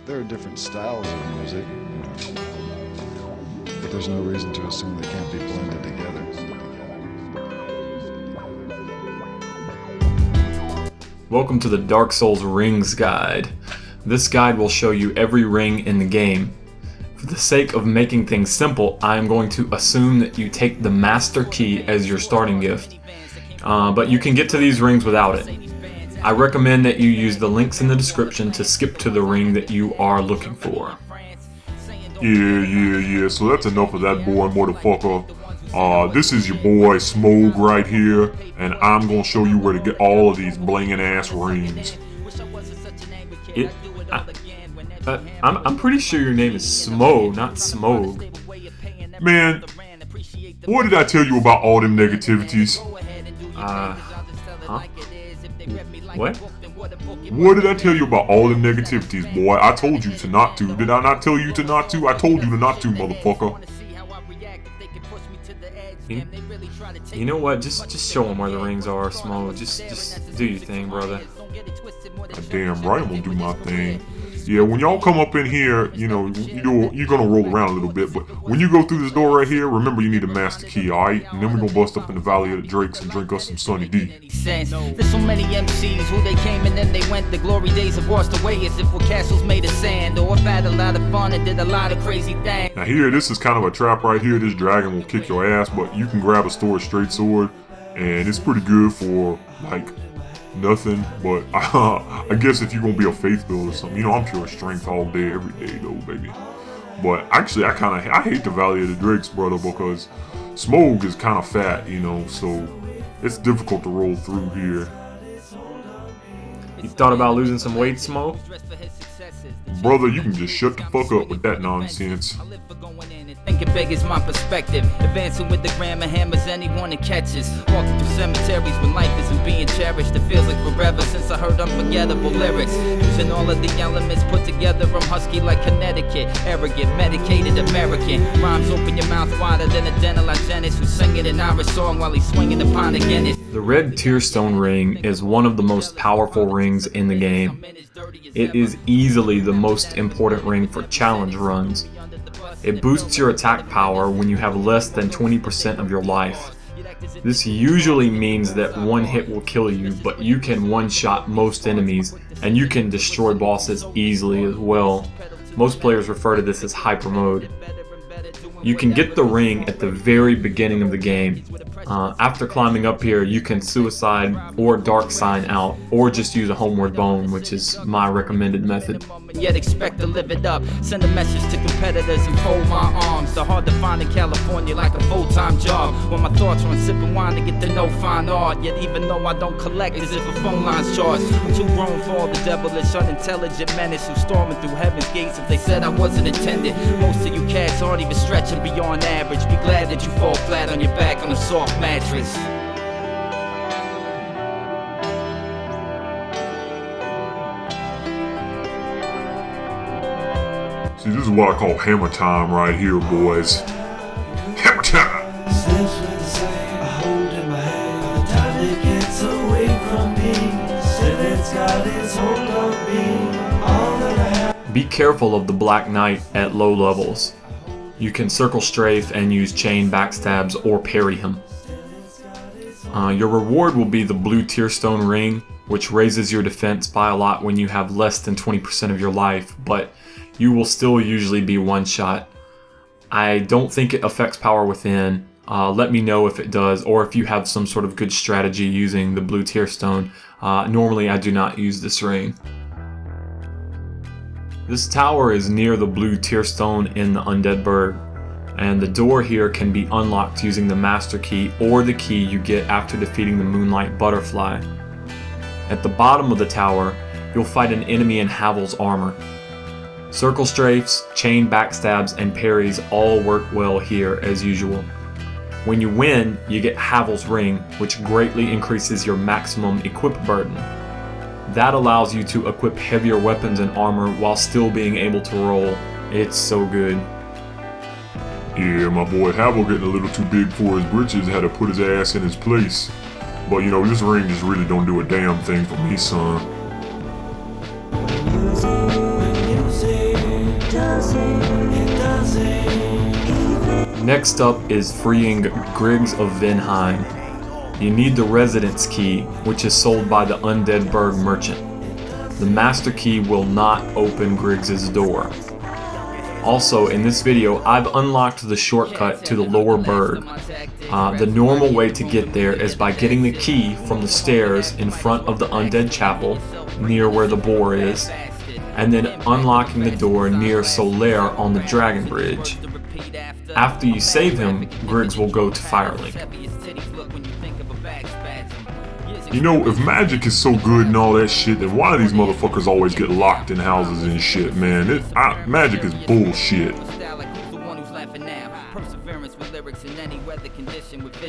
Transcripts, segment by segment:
There are different styles of music, but there's no reason to assume they can't be blended together. Welcome to the Dark Souls Rings Guide. This guide will show you every ring in the game. For the sake of making things simple, I am going to assume that you take the Master Key as your starting gift. But you can get to these rings without it. I recommend that you use the links in the description to skip to the ring that you are looking for. Yeah, so that's enough of that boy, motherfucker. This is your boy Smog right here, and I'm gonna show you where to get all of these blingin' ass rings. I'm pretty sure your name is Smo, not Smog. Man, what did I tell you about all them negativities? Huh? What? What did I tell you about all them negativities, boy? I told you to not to. Did I not tell you to not to? I told you to not to, motherfucker. You know what? Just show them where the rings are, Smo. Just do your thing, brother. Damn right, I'm gonna do my thing. Yeah, when y'all come up in here, you're gonna roll around a little bit, but when you go through this door right here, remember you need a master key, alright? And then we're gonna bust up in the Valley of the Drakes and drink us some Sunny D. There's so many MCs who they came and then they went. The glory days have washed away as if we're castles made of sand. Or I've had a lot of fun and did a lot of crazy things. Now here, this is kind of a trap right here. This dragon will kick your ass, but you can grab a straight sword, and it's pretty good for, like, nothing, but I guess if you're gonna be a faith build or something, I'm pure strength all day, every day though, baby. But actually, I hate the Valley of the Drakes, brother, because Smog is kind of fat, so it's difficult to roll through here. You thought about losing some weight, Smo? Brother, you can just shut the fuck up with that nonsense. Thinking big is my perspective. Advancing with the grammar hammers anyone it catches. Walking through cemeteries when life isn't being cherished. It feels like forever since I heard unforgettable lyrics. Using all of the elements put together, I'm husky like Connecticut. Arrogant, medicated American. Rhymes open your mouth wider than a dental hygienist who's singing an Irish song while he's swinging upon a Guinness. The red Tearstone Ring is one of the most powerful rings in the game. It is easily the most important ring for challenge runs. It boosts your attack power when you have less than 20% of your life. This usually means that one hit will kill you, but you can one-shot most enemies, and you can destroy bosses easily as well. Most players refer to this as hyper mode. You can get the ring at the very beginning of the game. After climbing up here, you can suicide or dark sign out, or just use a homeward bone, which is my recommended method. Yet expect to live it up. Send a message to competitors and fold my arms. They're hard to find in California like a full-time job. When my thoughts are on sipping wine to get to know fine art. Yet even though I don't collect as if a phone line's charged, I'm too grown for all the devilish, unintelligent menace who's storming through heaven's gates if they said I wasn't intended. Most of you cats aren't even stretching beyond average. Be glad that you fall flat on your back on a soft mattress. See, this is what I call hammer time right here, boys. Hammer time! Slips with the same, I hold in my hand. The time it gets away from me, still it's got its hold on me. All that I have. Be careful of the Black Knight at low levels. You can circle strafe and use chain backstabs or parry him. Your reward will be the blue Tearstone Ring, which raises your defense by a lot when you have less than 20% of your life, but you will still usually be one shot. I don't think it affects power within. Let me know if it does, or if you have some sort of good strategy using the blue Tearstone. Normally I do not use this ring. This tower is near the blue Tearstone in the Undead Bird, and the door here can be unlocked using the Master Key or the key you get after defeating the Moonlight Butterfly. At the bottom of the tower, you'll fight an enemy in Havel's armor. Circle strafes, chain backstabs, and parries all work well here as usual. When you win, you get Havel's Ring, which greatly increases your maximum equip burden. That allows you to equip heavier weapons and armor while still being able to roll. It's so good. Yeah, my boy Havel getting a little too big for his britches, had to put his ass in his place. But this ring just really don't do a damn thing for me, son. When you say Next up is freeing Griggs of Vinheim. You need the residence key, which is sold by the Undead Burg merchant. The master key will not open Griggs' door. Also, in this video, I've unlocked the shortcut to the lower burg. The normal way to get there is by getting the key from the stairs in front of the Undead Chapel, near where the boar is, and then unlocking the door near Solaire on the Dragon Bridge. After you save him, Griggs will go to Firelink. You know, if magic is so good and all that shit, then why do these motherfuckers always get locked in houses and shit, man? Magic is bullshit.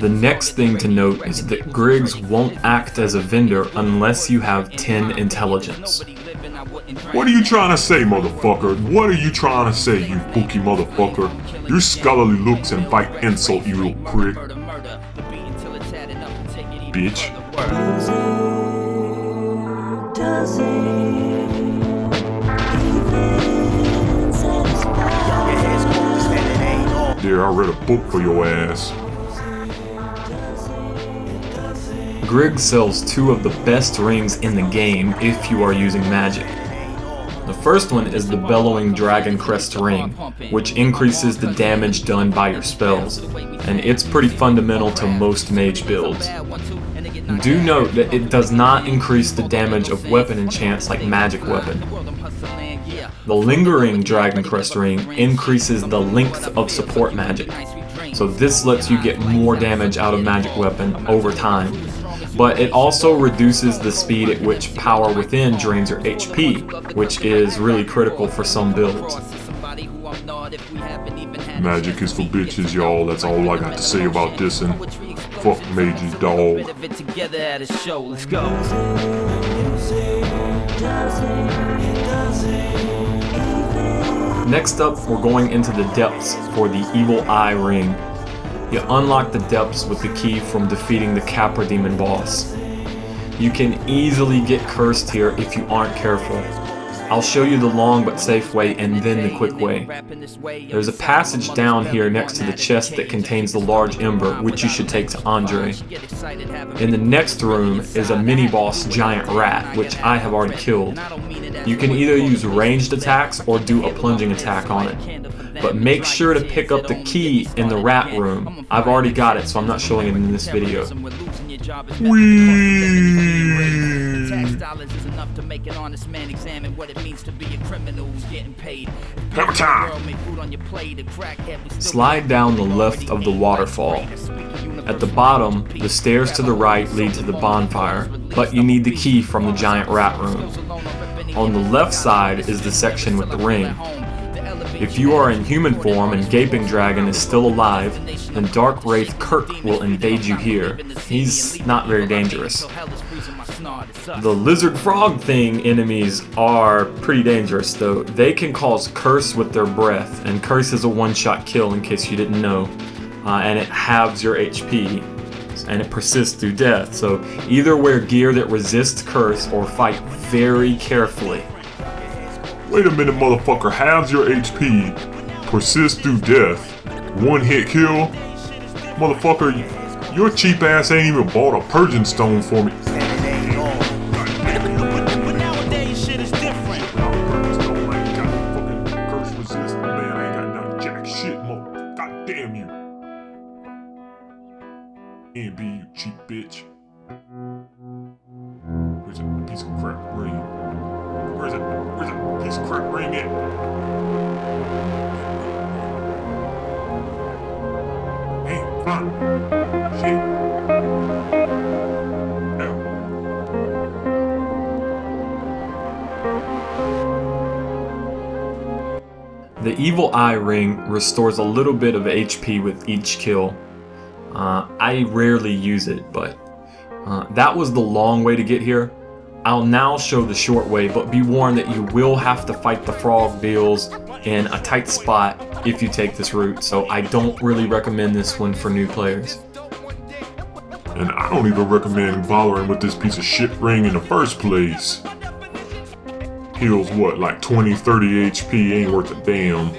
The next thing to note is that Griggs won't act as a vendor unless you have 10 intelligence. What are you trying to say, motherfucker? What are you trying to say, you pookie motherfucker? Your scholarly looks invite insult, you little prick. Bitch. There, I read a book for your ass. Griggs sells 2 of the best rings in the game if you are using magic. The first one is the Bellowing Dragoncrest ring, which increases the damage done by your spells, and it's pretty fundamental to most mage builds. Do note that it does not increase the damage of weapon enchants like magic weapon. The Lingering Dragoncrest ring increases the length of support magic, so this lets you get more damage out of magic weapon over time. But it also reduces the speed at which power within drains your HP, which is really critical for some builds. Magic is for bitches, y'all. That's all I got to say about this, and fuck mages, dog. Next up, we're going into the depths for the Evil Eye Ring. You unlock the depths with the key from defeating the Capra Demon boss. You can easily get cursed here if you aren't careful. I'll show you the long but safe way and then the quick way. There's a passage down here next to the chest that contains the large ember, which you should take to Andre. In the next room is a mini-boss giant rat, which I have already killed. You can either use ranged attacks or do a plunging attack on it. But make sure to pick up the key in the rat room. I've already got it, so I'm not showing it in this video. Hammer time! Slide down the left of the waterfall. At the bottom, the stairs to the right lead to the bonfire, but you need the key from the giant rat room. On the left side is the section with the ring. If you are in human form and Gaping Dragon is still alive, then Dark Wraith Kirk will invade you here. He's not very dangerous. The lizard frog thing enemies are pretty dangerous though. They can cause curse with their breath, and curse is a one-shot kill in case you didn't know. And it halves your HP, and it persists through death. So either wear gear that resists curse or fight very carefully. Wait a minute, motherfucker. Halves your HP, persist through death, one hit kill? Motherfucker, your cheap ass ain't even bought a purging stone for me. Nowadays shit is different. Curse resist, man. I ain't got nothing jack shit, mother. God damn you. And be you cheap bitch. Where's that piece of crap ring? Where's that piece of crap ring at? Hey, fine. Shit. Ow. The Evil Eye Ring restores a little bit of HP with each kill. I rarely use it, but that was the long way to get here. I'll now show the short way, but be warned that you will have to fight the frog beals in a tight spot if you take this route, so I don't really recommend this one for new players. And I don't even recommend bothering with this piece of shit ring in the first place. Heals what, like 20, 30 HP, ain't worth a damn.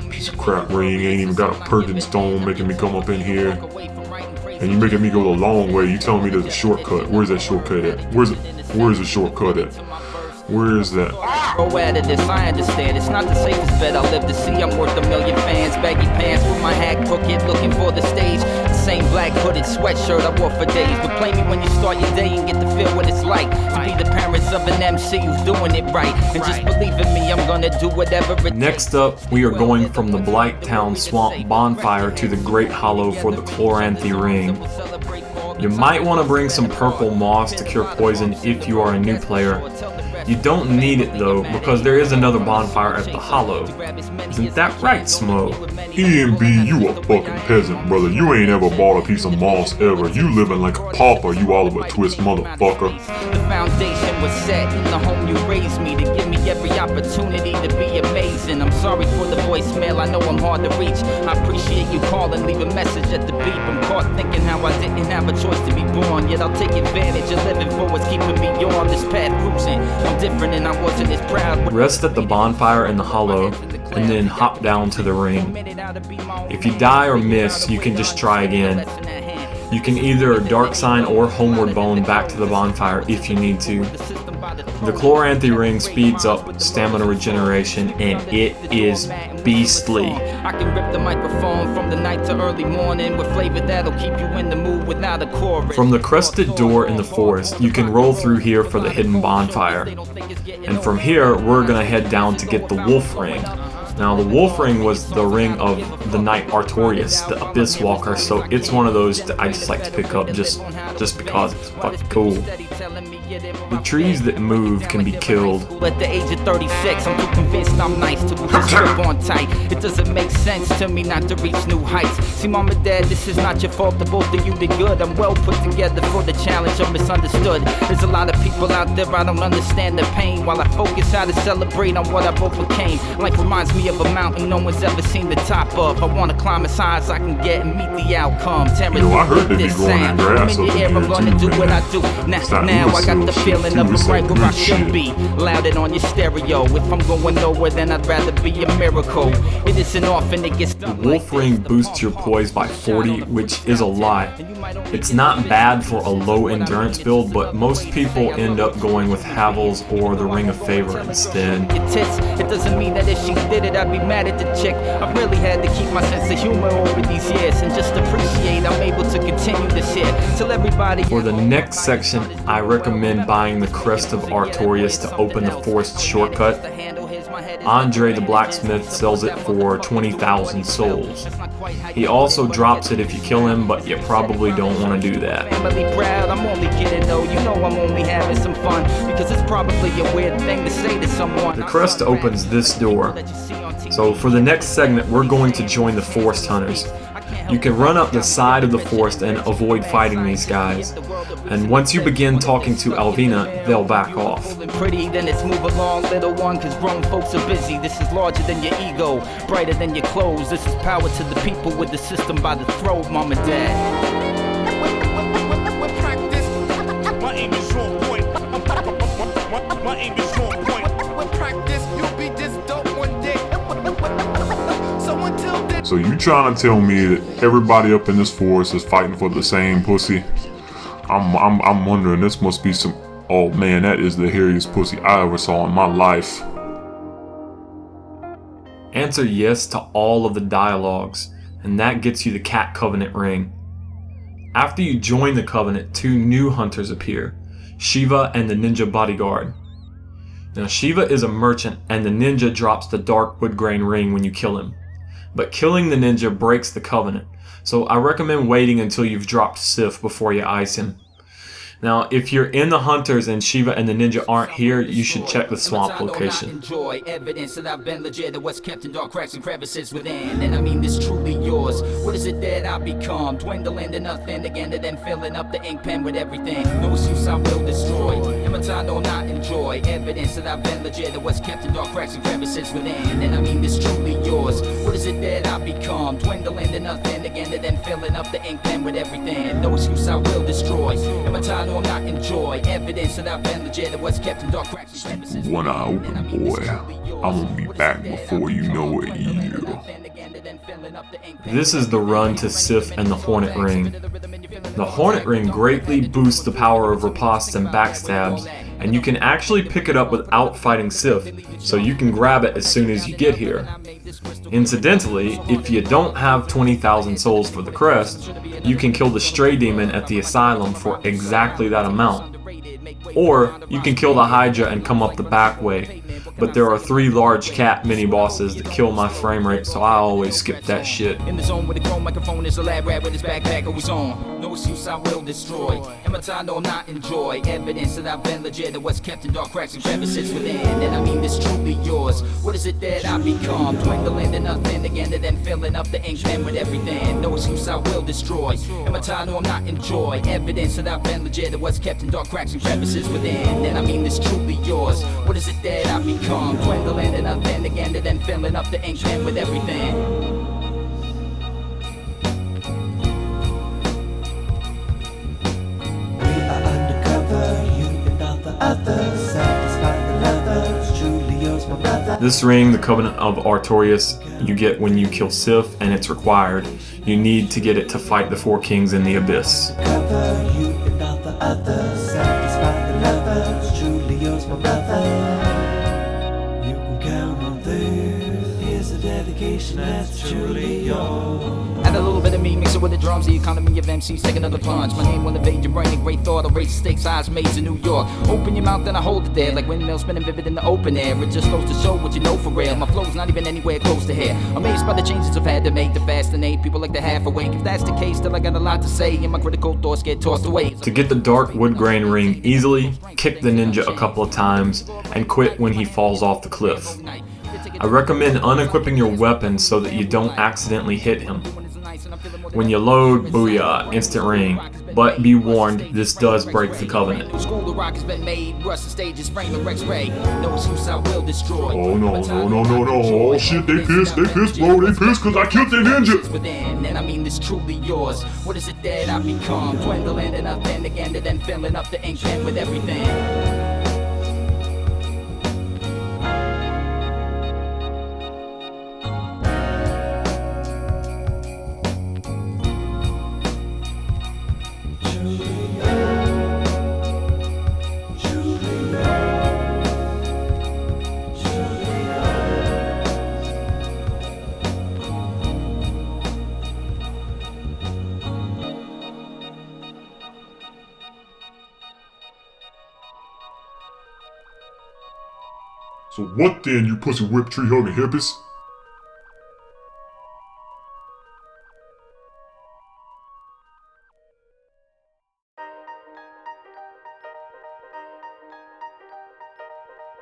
Piece piece of crap ring. Ain't even got a purging stone making me come up in here. And you making me go a long way. You telling me there's a shortcut. Where's that shortcut at? Where's the shortcut at? Where is that? Go at it, I understand. It's not the safest bet I'll live to see. I'm worth 1 million fans. Baggy pants with my hat crooked, looking for the stage. The same black hooded sweatshirt I wore for days. But play me when you start your day and get to feel what it's like to be the parents of an MC who's doing it right. And just believe in me, I'm gonna do whatever it takes. Next up, we are going from the Blighttown Swamp Bonfire to the Great Hollow for the Cloranthy Ring. You might want to bring some purple moss to cure poison if you are a new player. You don't need it though, because there is another bonfire at the Hollow. Isn't that right, Smo? EMB, you a fucking peasant, brother. You ain't ever bought a piece of moss ever. You living like a pauper, you Oliver Twist motherfucker. The foundation was set in the home you raised me to give me every opportunity to be amazing. I'm sorry for the voicemail, I know I'm hard to reach. I appreciate you calling, leave a message at the beep. I'm caught thinking how I didn't have a choice to be born, yet I'll take advantage of living for what's keeping me on this path cruising. I'm different and I wasn't as proud. Rest at the bonfire in the Hollow, and then hop down to the ring. If you die or miss, you can just try again. You can either Dark Sign or Homeward Bone back to the bonfire if you need to. The Cloranthy Ring speeds up stamina regeneration, and it is beastly. I can rip the microphone from the night to early morning with flavor that'll keep you in the mood without a chorus. From the crested door in the forest, you can roll through here for the hidden bonfire. And from here, we're gonna head down to get the Wolf Ring. Now, the Wolf Ring was the ring of the knight Artorias, the Abyss Walker, so it's one of those that I just like to pick up just because it's fucking cool. The trees that move can be killed. At the age of 36, I'm too convinced I'm nice to just grip on tight. It doesn't make sense to me not to reach new heights. See, Mom and Dad, this is not your fault. The both of you did good. I'm well put together for the challenge. I'm misunderstood. There's a lot of people out there I don't understand the pain. While I focus how to celebrate on what I've overcame. Life reminds me of a mountain no one's ever seen the top of. I want to climb as high as I can get and meet the outcome. Yo, I heard they be growing that grass up in here I'm gonna do what I do. Now I got the feeling of a right where I should be. Loud it on your stereo. If I'm going nowhere, then I'd rather be a miracle. It isn't often it gets The Wolf Ring boosts your poise by 40, which is a lot. It's not bad for a low endurance build, but most people end up going with Havel's or the Ring of Favor instead. It doesn't mean that if she did it, I'd be mad at the chick. I've really had to keep my sense of humor over these years and just appreciate I'm able to continue this here. Tell everybody. For the next section, I recommend buying the Crest of Artorias to open the forest shortcut. Andre the Blacksmith sells it for 20,000 souls. He also drops it if you kill him, but you probably don't want to do that. Family proud, I'm only kidding though. You know I'm only having some fun because it's probably a weird thing to say to someone. The crest opens this door. So for the next segment, we're going to join the Forest Hunters. You can run up the side of the forest and avoid fighting these guys. And once you begin talking to Alvina, they'll back off. Pretty, then it's move along, little one, cause grown folks are busy. This is larger than your ego, brighter than your clothes. This is power to the people with the system by the throat, Mom and Dad. My aim is on point. My aim is on point. With practice, you'll be this dope one day. So until then. So you trying to tell me that everybody up in this forest is fighting for the same pussy? I'm wondering, this must be some. Oh man, that is the hairiest pussy I ever saw in my life. Answer yes to all of the dialogues, and that gets you the Cat Covenant Ring. After you join the Covenant, 2 new hunters appear, Shiva and the Ninja Bodyguard. Now Shiva is a merchant, and the ninja drops the Dark Woodgrain Ring when you kill him. But killing the ninja breaks the Covenant, so I recommend waiting until you've dropped Sif before you ice him. Now, if you're in the Hunters and Shiva and the Ninja aren't here, you should check the swamp location. Enjoy evidence that I've been legit, what's kept in dark cracks and crevices within. And I mean this truly yours. What is it that I become? Dwindling to nothing again, and then filling up the ink pen with everything. No excuse I will destroy. Imitate or not enjoy evidence that I've been legit, what's kept in dark cracks and crevices within. And I mean this truly yours. What is it that I become? Dwindling to nothing again, and then filling up the ink pen with everything. No excuse I will destroy. Imitate or not enjoy evidence that I've been legit, what's kept in dark cracks and crevices. One eye open, boy. I'm gonna be back before you know it, yeah. This is the run to Sif and the Hornet Ring. The Hornet Ring greatly boosts the power of ripostes and backstabs, and you can actually pick it up without fighting Sif, so you can grab it as soon as you get here. Incidentally, if you don't have 20,000 souls for the crest, you can kill the stray demon at the asylum for exactly that amount. Or you can kill the Hydra and come up the back way, but there are 3 large cat mini bosses that kill my frame rate, so I always skip that shit. In the zone with the chrome microphone is a lab rat with his backpack always on. No excuse, I will destroy. And my time do not enjoy. Evidence that I've been legit and what's kept in dark cracks and crevices within. And I mean this truly yours. What is it that I become? Dwindling to nothing again and then filling up the ink pen with everything. No excuse, I will destroy. And my time do not enjoy. Evidence that I've been legit and what's kept in dark cracks and crevices within. And I mean this truly yours. What is it that I become? Dwindling to nothing again and then filling up the ink pen with everything. This ring, the Covenant of Artorias, you get when you kill Sif, and it's required. You need to get it to fight the 4 kings in the Abyss. That's truly yours. Add a little bit of me, mix it with the drums, the economy of MCs, take another plunge. My name will invade your brain, a great thought, I'll raise the stakes, eyes maze in New York. Open your mouth and I hold it there, like windmills spinning vivid in the open air. It just goes to show what you know for real. My flow's not even anywhere close to here. Amazed by the changes I've had to make to fascinate people like they're half awake. If that's the case, still I got a lot to say, and my critical thoughts get tossed away. To get the dark wood grain ring easily, kick the ninja a couple of times, and quit when he falls off the cliff. I recommend unequipping your weapon so that you don't accidentally hit him. When you load, booyah, instant ring. But be warned, this does break the Covenant. Oh no. Oh shit, they pissed, bro. They pissed cause I killed their ninja. And I mean this truly yours. What is it that I become? Dwindling and nothing again and then filling up the ink pen with everything. So what then, you pussy whip tree hugging hippies?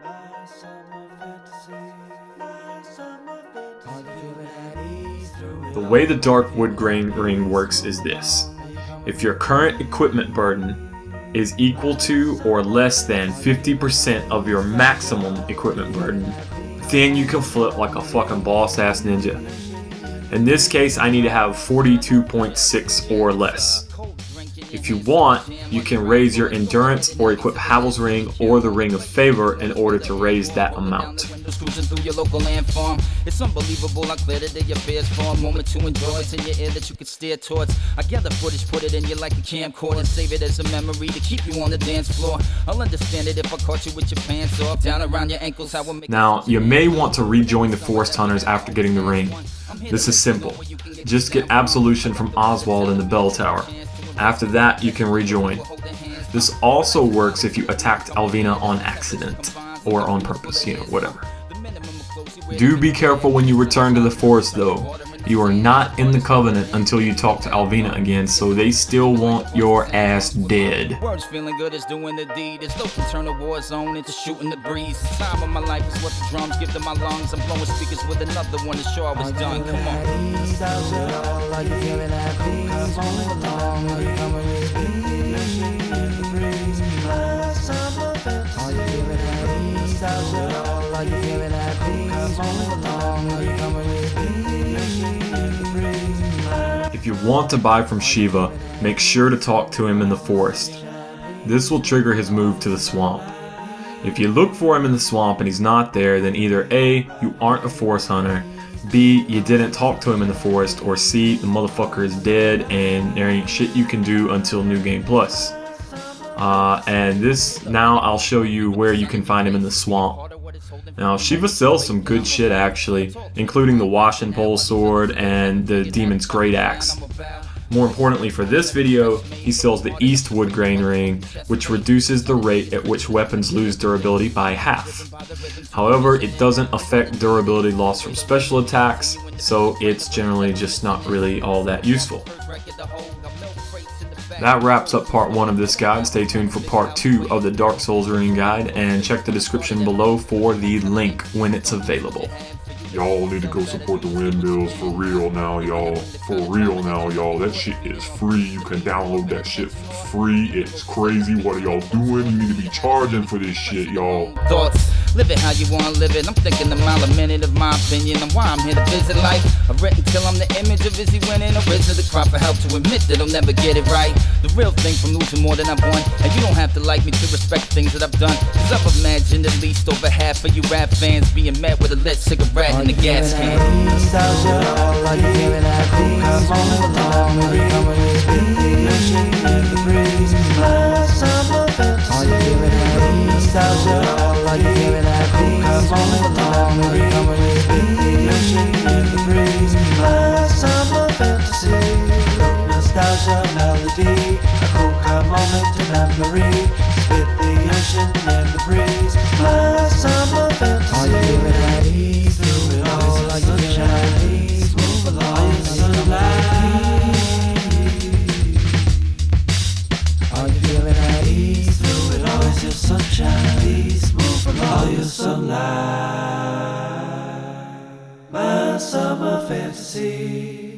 My summer fantasy, my summer fantasy. The way the dark wood grain ring works is this. If your current equipment burden is equal to or less than 50% of your maximum equipment burden, then you can flip like a fucking boss ass ninja. In this case, I need to have 42.6 or less. If you want, you can raise your endurance or equip Havel's ring or the Ring of Favor in order to raise that amount. Through your local land farm. It's unbelievable how clear that your fears for a moment to enjoy. It's in your ear that you could steer towards. I gather footage, put it in you like a camcorder, save it as a memory to keep you on the dance floor. I'll understand it if I caught you with your pants off, down around your ankles. I will make. Now, you may want to rejoin the Forest Hunters after getting the ring. This is simple. Just get absolution from Oswald in the bell tower. After that, you can rejoin. This also works if you attacked Alvina on accident, or on purpose, whatever. Do be careful when you return to the forest though. You are not in the Covenant until you talk to Alvina again, so they still want your ass dead. Words feeling good is doing the deed. It's no can turn a war zone into shooting the breeze. The time of my life is what the drums give to my lungs. I'm blowing speakers with another one to show I was done. Come If you want to buy from Shiva, make sure to talk to him in the forest. This will trigger his move to the swamp. If you look for him in the swamp and he's not there, then either A, you aren't a forest hunter, B, you didn't talk to him in the forest, or C, the motherfucker is dead and there ain't shit you can do until New Game Plus. Now I'll show you where you can find him in the swamp. Now Shiva sells some good shit actually, including the Wash and Pole Sword and the Demon's Great Axe. More importantly for this video, he sells the East Wood Grain Ring, which reduces the rate at which weapons lose durability by half. However, it doesn't affect durability loss from special attacks, so it's generally just not really all that useful. That wraps up part 1 of this guide. Stay tuned for part 2 of the Dark Souls Ring Guide, and check the description below for the link when it's available. Y'all need to go support the Windmills for real now, y'all. For real now, y'all. That shit is free. You can download that shit for free. It's crazy. What are y'all doing? You need to be charging for this shit, y'all. Thoughts, live it how you wanna live it. I'm thinking a mile a minute of my opinion on why I'm here to visit life. I've written till I'm the image of Izzy winning. A ridge of the crop, I help to admit that I'll never get it right. The real thing from losing more than I've won. And you don't have to like me to respect things that I've done. Cause I've imagined at least over half of you rap fans being met with a lit cigarette in the gas can. Nostalgia, like you hearing that beat. Come on along, spit the ocean in the breeze. My summer fantasy. Are you hearing that beat? Nostalgia, like you hearing that beat. Come on along, spit the ocean in the breeze. My summer fantasy. Nostalgia melody, a coca moment to memory. Spit the ocean in the breeze. My summer fantasy. Are you hearing that beat? Through it all like sunshine. Move along, sunlight. Are you feeling at ease? Through it all is your sunshine. Please move along your sunlight. My summer fantasy.